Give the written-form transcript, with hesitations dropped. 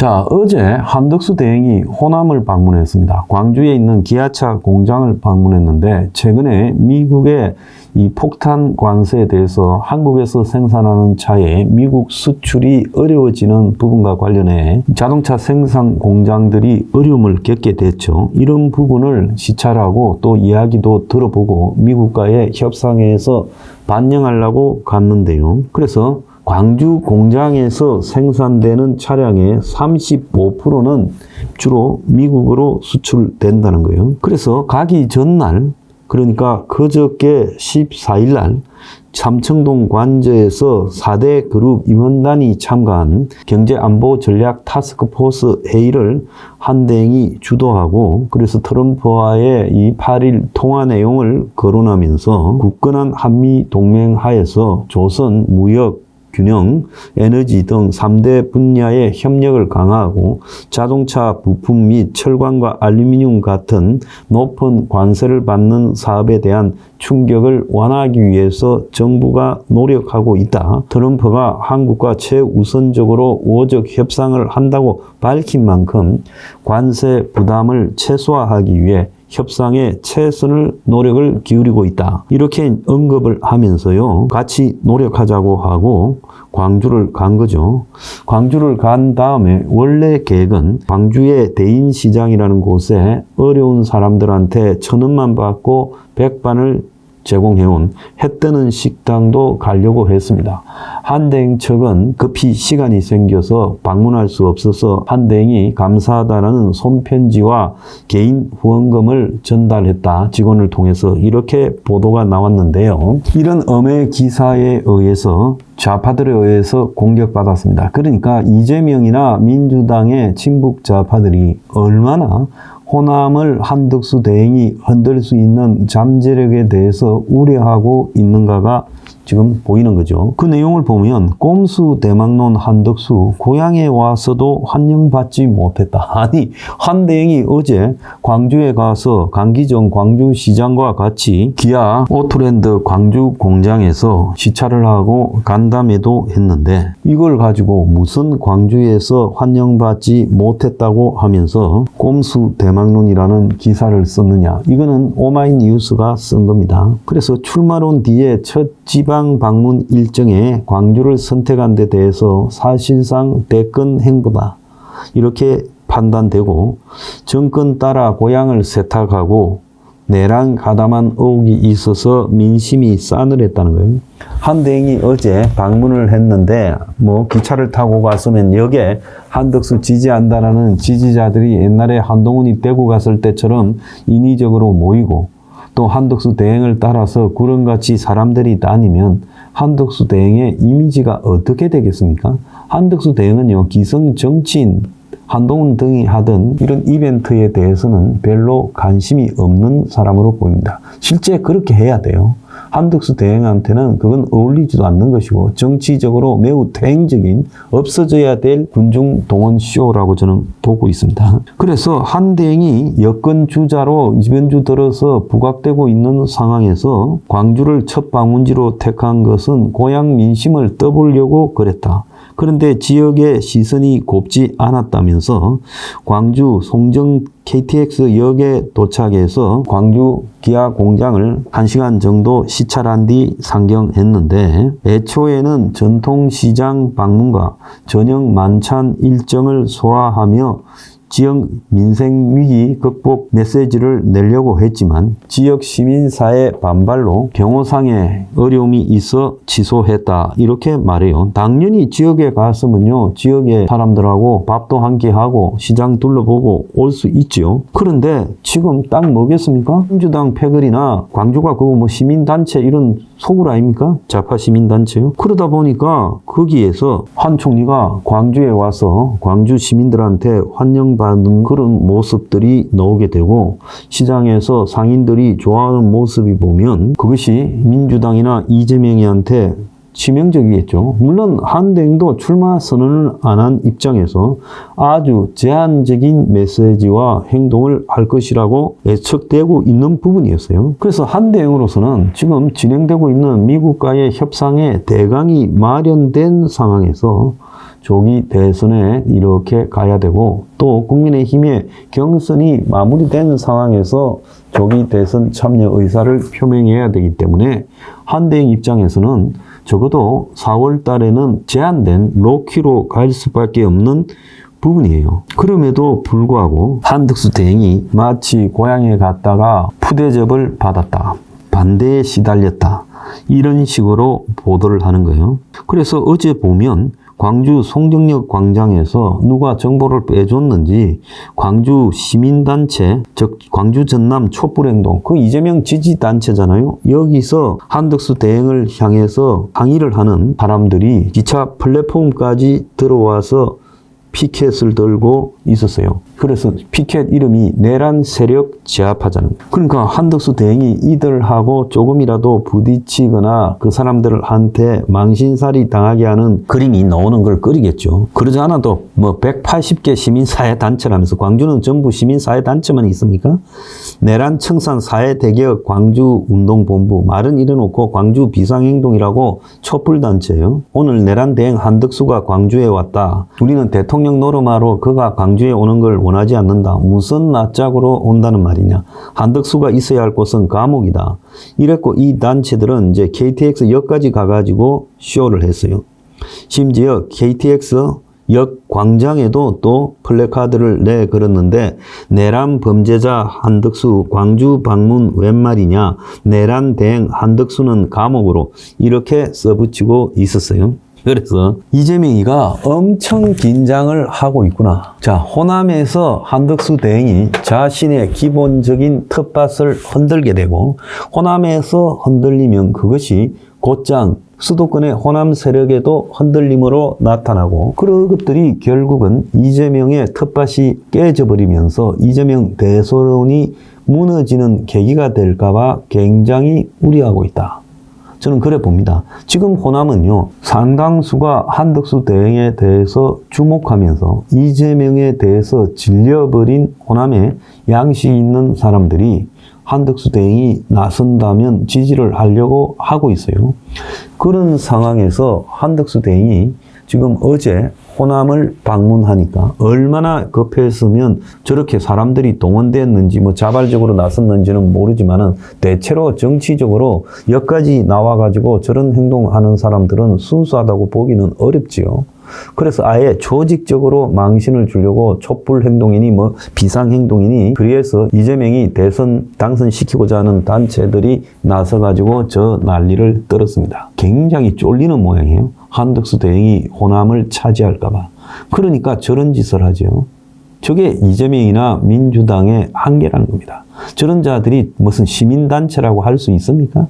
자, 어제 한덕수 대행이 호남을 방문했습니다. 광주에 있는 기아차 공장을 방문했는데 최근에 미국의 이 폭탄 관세에 대해서 한국에서 생산하는 차에 미국 수출이 어려워지는 부분과 관련해 자동차 생산 공장들이 어려움을 겪게 됐죠. 이런 부분을 시찰하고 또 이야기도 들어보고 미국과의 협상에서 반영하려고 갔는데요. 그래서 광주 공장에서 생산되는 차량의 35%는 주로 미국으로 수출된다는 거예요. 그래서 가기 전날, 그러니까 그저께 14일 날 삼청동 관저에서 4대 그룹 임원단이 참가한 경제안보전략 타스크포스 회의를 한대행이 주도하고, 그래서 트럼프와의 이 8일 통화 내용을 거론하면서 굳건한 한미 동맹 하에서 조선, 무역, 균형, 에너지 등 3대 분야의 협력을 강화하고 자동차 부품 및 철광과 알루미늄 같은 높은 관세를 받는 사업에 대한 충격을 완화하기 위해서 정부가 노력하고 있다. 트럼프가 한국과 최우선적으로 우호적 협상을 한다고 밝힌 만큼 관세 부담을 최소화하기 위해 협상에 최선을 노력을 기울이고 있다. 이렇게 언급을 하면서요, 같이 노력하자고 하고 광주를 간 거죠. 광주를 간 다음에 원래 계획은 광주의 대인시장이라는 곳에 어려운 사람들한테 1,000원만 받고 백반을 제공해온 해 뜨는 식당도 가려고 했습니다. 한대행 측은 급히 시간이 생겨서 방문할 수 없어서 한대행이 감사하다라는 손편지와 개인 후원금을 전달했다. 직원을 통해서 이렇게 보도가 나왔는데요. 이런 엄해 기사에 의해서 좌파들에 의해서 공격받았습니다. 그러니까 이재명이나 민주당의 친북 좌파들이 얼마나 호남을 한덕수 대행이 흔들 수 있는 잠재력에 대해서 우려하고 있는가가 지금 보이는 거죠. 그 내용을 보면 꼼수 대망론 한덕수 고향에 와서도 환영받지 못했다. 아니, 한 대행이 어제 광주에 가서 강기정 광주시장과 같이 기아 오토랜드 광주 공장에서 시찰을 하고 간담회도 했는데 이걸 가지고 무슨 광주에서 환영받지 못했다고 하면서 꼼수 대망론이라는 기사를 썼느냐. 이거는 오마이뉴스가 쓴 겁니다. 그래서 출마론 뒤에 첫 지방 방문 일정에 광주를 선택한 데 대해서 사실상 대권 행보다 이렇게 판단되고, 정권 따라 고향을 세탁하고 내랑 가담한 의혹이 있어서 민심이 싸늘했다는 거예요. 한대행이 어제 방문을 했는데 기차를 타고 갔으면 역에 한덕수 지지한다라는 지지자들이 옛날에 한동훈이 대구 갔을 때처럼 인위적으로 모이고, 또 한덕수 대행을 따라서 구름같이 사람들이 다니면 한덕수 대행의 이미지가 어떻게 되겠습니까? 한덕수 대행은요, 기성 정치인 한동훈 등이 하던 이런 이벤트에 대해서는 별로 관심이 없는 사람으로 보입니다. 실제 그렇게 해야 돼요. 한덕수 대행한테는 그건 어울리지도 않는 것이고 정치적으로 매우 퇴행적인 없어져야 될 군중 동원 쇼라고 저는 보고 있습니다. 그래서 한 대행이 여권 주자로 이번 주 들어서 부각되고 있는 상황에서 광주를 첫 방문지로 택한 것은 고향 민심을 떠보려고 그랬다. 그런데 지역의 시선이 곱지 않았다면서 광주 송정 KTX 역에 도착해서 광주 기아 공장을 1시간 정도 시찰한 뒤 상경했는데, 애초에는 전통시장 방문과 저녁 만찬 일정을 소화하며 지역 민생 위기 극복 메시지를 내려고 했지만 지역 시민사회 반발로 경호상의 어려움이 있어 취소했다. 이렇게 말해요. 당연히 지역에 갔으면요, 지역의 사람들하고 밥도 함께 하고 시장 둘러보고 올 수 있죠. 그런데 지금 딱 뭐겠습니까? 민주당 패거리나 광주가 그거 시민단체 이런 소굴 아닙니까? 좌파 시민단체요. 그러다 보니까 거기에서 한 총리가 광주에 와서 광주 시민들한테 환영받는 그런 모습들이 나오게 되고, 시장에서 상인들이 좋아하는 모습이 보면 그것이 민주당이나 이재명이한테 치명적이겠죠. 물론 한대행도 출마 선언을 안 한 입장에서 아주 제한적인 메시지와 행동을 할 것이라고 예측되고 있는 부분이었어요. 그래서 한대행으로서는 지금 진행되고 있는 미국과의 협상에 대강이 마련된 상황에서 조기 대선에 이렇게 가야 되고 또 국민의힘의 경선이 마무리된 상황에서 조기 대선 참여 의사를 표명해야 되기 때문에 한대행 입장에서는 적어도 4월 달에는 제한된 로키로 갈 수밖에 없는 부분이에요. 그럼에도 불구하고 한덕수 대행이 마치 고향에 갔다가 푸대접을 받았다. 반대에 시달렸다. 이런 식으로 보도를 하는 거예요. 그래서 어제 보면 광주 송정역 광장에서 누가 정보를 빼줬는지 광주 시민단체, 즉 광주 전남 촛불행동, 그 이재명 지지단체잖아요. 여기서 한덕수 대행을 향해서 항의를 하는 사람들이 기차 플랫폼까지 들어와서 피켓을 들고 있었어요. 그래서 피켓 이름이 내란 세력 제압하자는 거예요. 그러니까 한덕수 대행이 이들하고 조금이라도 부딪히거나 그 사람들한테 망신살이 당하게 하는 그림이 나오는 걸 끓이겠죠. 그러지 않아도 뭐 180개 시민사회단체라면서 광주는 전부 시민사회단체만 있습니까? 내란 청산 사회대개혁 광주운동본부 말은 이래놓고 광주 비상행동이라고 촛불단체예요. 오늘 내란 대행 한덕수가 광주에 왔다. 우리는 대통령 노름하러 그가 광주에 오는 걸 원하지 않는다. 무슨 낯짝으로 온다는 말이냐. 한덕수가 있어야 할 곳은 감옥이다. 이랬고 이 단체들은 이제 KTX 역까지 가가지고 쇼를 했어요. 심지어 KTX 역 광장에도 또 플래카드를 내걸었는데 내란 범죄자 한덕수 광주 방문 웬 말이냐. 내란 대행 한덕수는 감옥으로 이렇게 써붙이고 있었어요. 그래서 이재명이가 엄청 긴장을 하고 있구나. 자, 호남에서 한덕수 대행이 자신의 기본적인 텃밭을 흔들게 되고 호남에서 흔들리면 그것이 곧장 수도권의 호남 세력에도 흔들림으로 나타나고 그런 것들이 결국은 이재명의 텃밭이 깨져버리면서 이재명 대선이 무너지는 계기가 될까봐 굉장히 우려하고 있다. 저는 그래 봅니다. 지금 호남은요, 상당수가 한덕수 대행에 대해서 주목하면서 이재명에 대해서 질려버린 호남의 양식 있는 사람들이 한덕수 대행이 나선다면 지지를 하려고 하고 있어요. 그런 상황에서 한덕수 대행이 지금 어제 호남을 방문하니까 얼마나 급했으면 저렇게 사람들이 동원됐는지 뭐 자발적으로 나섰는지는 모르지만은 대체로 정치적으로 여기까지 나와가지고 저런 행동하는 사람들은 순수하다고 보기는 어렵지요. 그래서 아예 조직적으로 망신을 주려고 촛불 행동이니 뭐 비상 행동이니 그래서 이재명이 대선 당선시키고자 하는 단체들이 나서가지고 저 난리를 떨었습니다. 굉장히 쫄리는 모양이에요. 한덕수 대행이 호남을 차지할까봐. 그러니까 저런 짓을 하죠. 저게 이재명이나 민주당의 한계라는 겁니다. 저런 자들이 무슨 시민단체라고 할 수 있습니까?